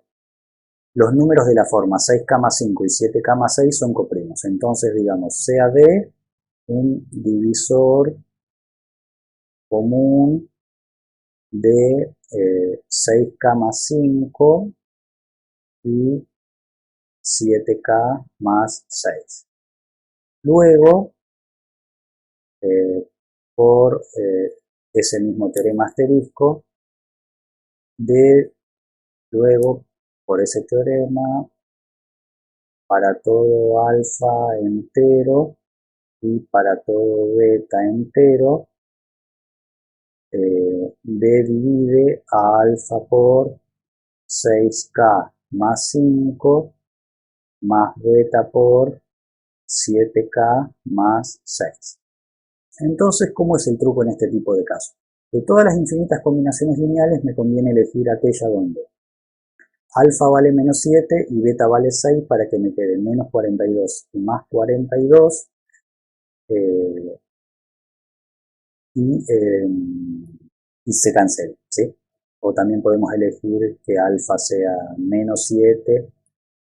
los números de la forma 6,5 y 7,6 son coprimos. Entonces digamos, sea D un divisor común de 6,5 y 7k más 6. Luego, por ese mismo teorema asterisco, luego por ese teorema, para todo alfa entero y para todo beta entero, D divide a alfa por 6k más 5 más beta por 7k más 6. Entonces, ¿cómo es el truco en este tipo de casos? De todas las infinitas combinaciones lineales me conviene elegir aquella donde alfa vale menos 7 y beta vale 6 para que me quede menos 42 y más 42 y se cancele, ¿sí? O también podemos elegir que alfa sea menos 7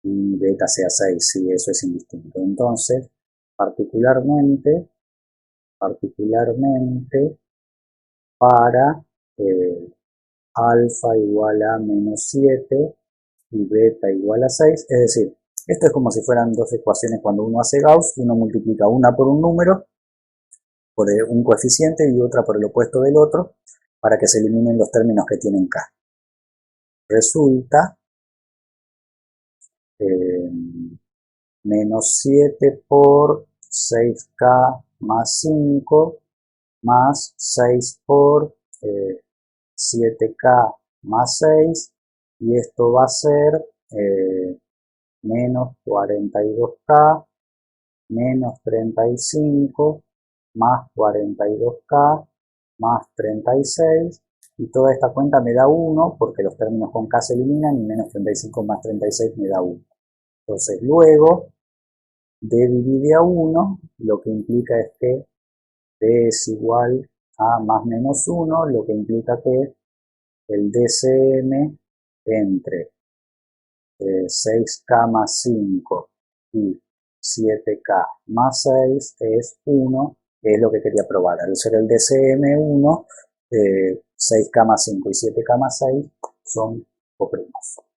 y beta sea 6, si eso es indistinto. Entonces, particularmente para alfa igual a menos 7 y beta igual a 6, es decir, esto es como si fueran dos ecuaciones cuando uno hace Gauss, uno multiplica una por un número, por un coeficiente y otra por el opuesto del otro, para que se eliminen los términos que tienen k. Resulta menos 7 por 6k más 5 más 6 por 7k más 6, y esto va a ser menos 42k menos 35 más 42k más 36, y toda esta cuenta me da 1 porque los términos con k se eliminan y menos 35 más 36 me da 1. Entonces luego d divide a 1, lo que implica es que d es igual a más menos 1, lo que implica que el DCM entre 6K más 5 y 7K más 6 es 1, que es lo que quería probar. Al ser el DCM1, 6K más 5 y 7K más 6 son coprimos.